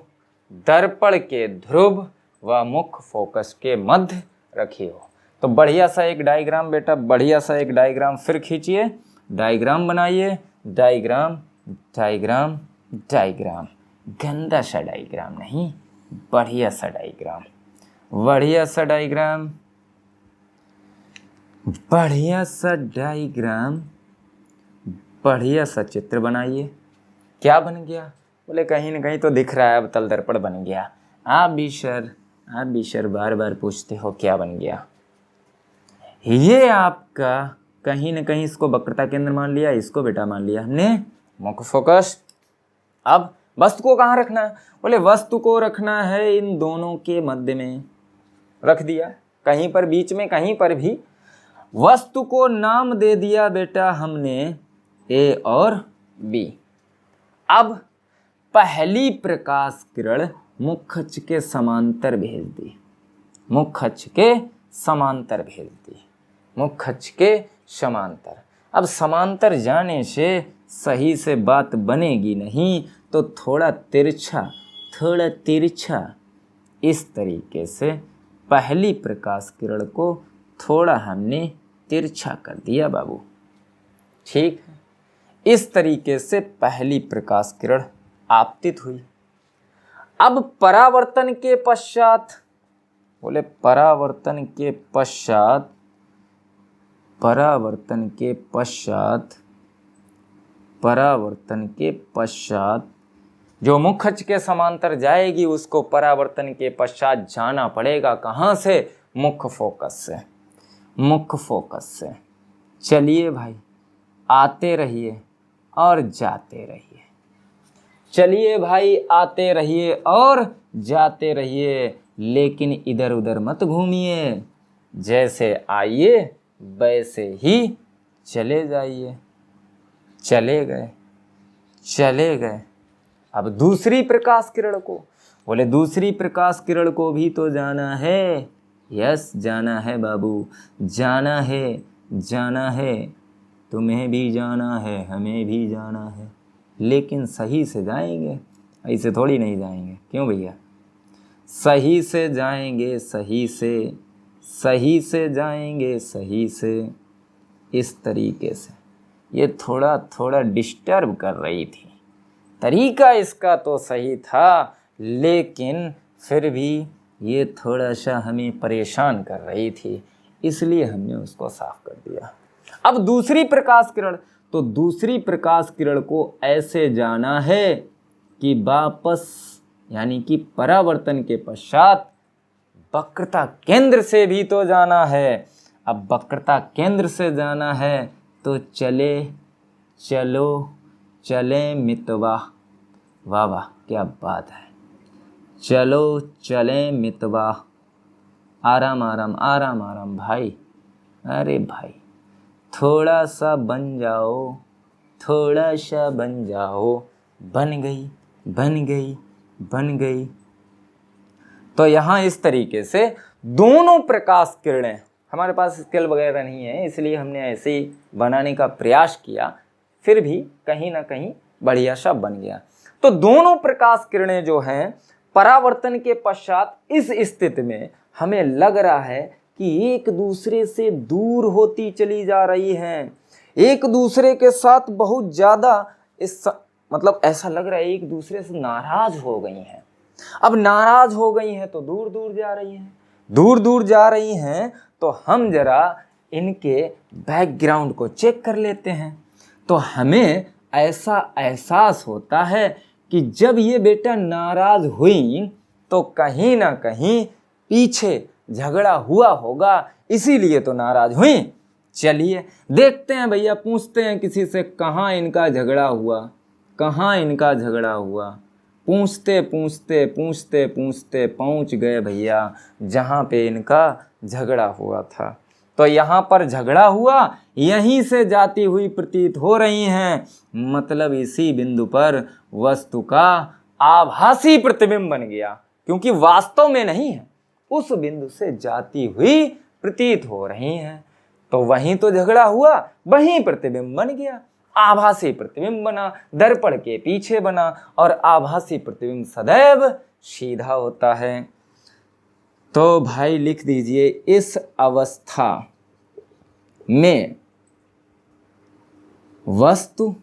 दर्पण के ध्रुव व मुख्य फोकस के मध्य रखी हो। तो बढ़िया सा एक डायग्राम बेटा, बढ़िया सा एक डायग्राम फिर खींचिए, डायग्राम बनाइए, डायग्राम गंदा सा डायग्राम नहीं, बढ़िया सा बढ़िया सा चित्र बनाइए। क्या बन गया? बोले कहीं ना कहीं तो दिख रहा है, अब तल दर्पण बन गया। आप भी सर बार बार पूछते हो क्या बन गया। ये आपका कहीं ना कहीं इसको वक्रता केंद्र मान लिया, इसको बेटा मान लिया हमने मुख्य फोकस। अब वस्तु को कहाँ रखना है? बोले वस्तु को रखना है इन दोनों के मध्य में, रख दिया, कहीं पर बीच में, कहीं पर भी। वस्तु को नाम दे दिया बेटा हमने ए और बी। अब पहली प्रकाश किरण मुख्य अक्ष के समांतर भेज दी, मुख्य अक्ष के समांतर। अब समांतर जाने से सही से बात बनेगी नहीं, तो थोड़ा तिरछा इस तरीके से पहली प्रकाश किरण को थोड़ा हमने तिरछा कर दिया बाबू। ठीक है, इस तरीके से पहली प्रकाश किरण आपतित हुई। अब परावर्तन के पश्चात, बोले परावर्तन के पश्चात जो मुख्य अक्ष के समांतर जाएगी उसको परावर्तन के पश्चात जाना पड़ेगा। कहाँ से? मुख्य फोकस से। चलिए भाई, आते रहिए और जाते रहिए, चलिए भाई आते रहिए और जाते रहिए, लेकिन इधर उधर मत घूमिए। जैसे आइए वैसे ही चले जाइए। चले गए। अब दूसरी प्रकाश किरण को, बोले दूसरी प्रकाश किरण को भी तो जाना है। यस, जाना है बाबू, जाना है। तुम्हें भी जाना है, हमें भी जाना है, लेकिन सही से जाएंगे, ऐसे थोड़ी नहीं जाएंगे। क्यों भैया? सही से जाएंगे, सही से जाएंगे, सही से, इस तरीके से। ये थोड़ा थोड़ा डिस्टर्ब कर रही थी। तरीका इसका तो सही था, लेकिन फिर भी ये थोड़ा सा हमें परेशान कर रही थी, इसलिए हमने उसको साफ कर दिया। अब दूसरी प्रकाश किरण, तो दूसरी प्रकाश किरण को ऐसे जाना है कि वापस यानी कि परावर्तन के पश्चात वक्रता केंद्र से भी तो जाना है। अब वक्रता केंद्र से जाना है तो चले मितवा, वाह वाह क्या बात है, चलो चले मितवा, आराम आराम आराम आराम भाई, अरे भाई थोड़ा सा बन जाओ, थोड़ा सा बन जाओ, बन गई बन गई बन गई। तो यहाँ इस तरीके से दोनों प्रकाश किरणें, हमारे पास स्केल वगैरह नहीं है इसलिए हमने ऐसे ही बनाने का प्रयास किया, फिर भी कहीं ना कहीं बढ़िया सा बन गया। तो दोनों प्रकाश किरणें जो हैं परावर्तन के पश्चात इस स्थिति में हमें लग रहा है कि एक दूसरे से दूर होती चली जा रही हैं, एक दूसरे के साथ बहुत ज़्यादा मतलब ऐसा लग रहा है एक दूसरे से नाराज हो गई हैं। अब नाराज हो गई हैं तो दूर दूर जा रही हैं, दूर दूर जा रही हैं तो हम जरा इनके बैकग्राउंड को चेक कर लेते हैं। तो हमें ऐसा एहसास होता है कि जब ये बेटा नाराज हुई तो कहीं ना कहीं पीछे झगड़ा हुआ होगा, इसीलिए तो नाराज हुई। चलिए देखते हैं भैया, पूछते हैं किसी से कहाँ इनका झगड़ा हुआ, कहाँ इनका झगड़ा हुआ। पूछते पूछते पूछते पूछते पहुँच गए भैया जहाँ पे इनका झगड़ा हुआ था। तो यहाँ पर झगड़ा हुआ, यहीं से जाती हुई प्रतीत हो रही हैं, मतलब इसी बिंदु पर वस्तु का आभासी प्रतिबिंब बन गया, क्योंकि वास्तव में नहीं है, उस बिंदु से जाती हुई प्रतीत हो रही हैं। तो वहीं तो झगड़ा हुआ, वहीं प्रतिबिंब बन गया, आभासी प्रतिबिंब बना, दर्पण के पीछे बना, और आभासी प्रतिबिंब सदैव सीधा होता है। तो भाई लिख दीजिए, इस अवस्था में वस्तु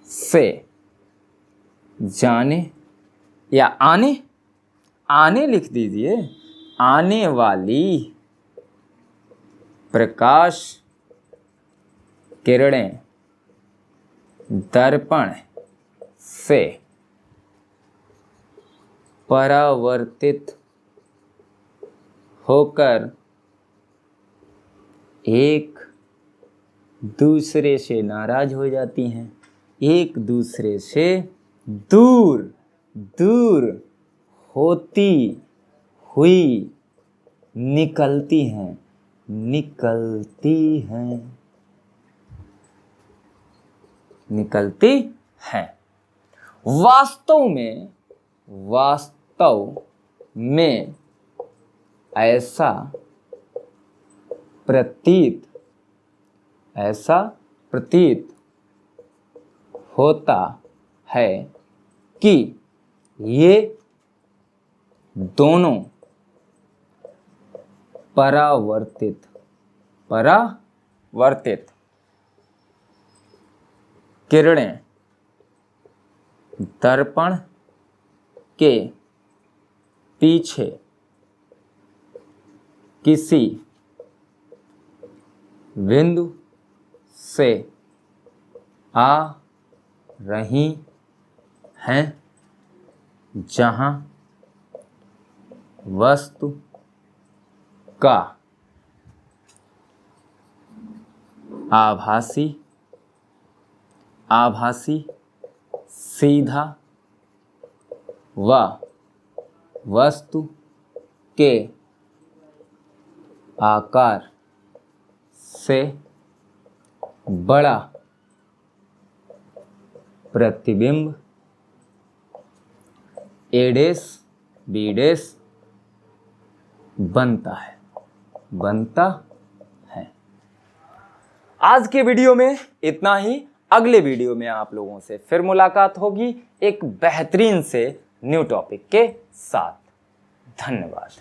से जाने या आने लिख दीजिए, आने वाली प्रकाश किरणें दर्पण से परावर्तित होकर एक दूसरे से नाराज हो जाती हैं, एक दूसरे से दूर दूर होती हुई निकलती हैं, निकलती हैं। वास्तव में ऐसा प्रतीत होता है कि ये दोनों परावर्तित किरणें दर्पण के पीछे किसी बिंदु से आ रही हैं, जहां वस्तु का आभासी सीधा व वस्तु के आकार से बड़ा प्रतिबिंब ए डैश बी डैश बनता है। आज के वीडियो में इतना ही। अगले वीडियो में आप लोगों से फिर मुलाकात होगी एक बेहतरीन से न्यू टॉपिक के साथ। धन्यवाद।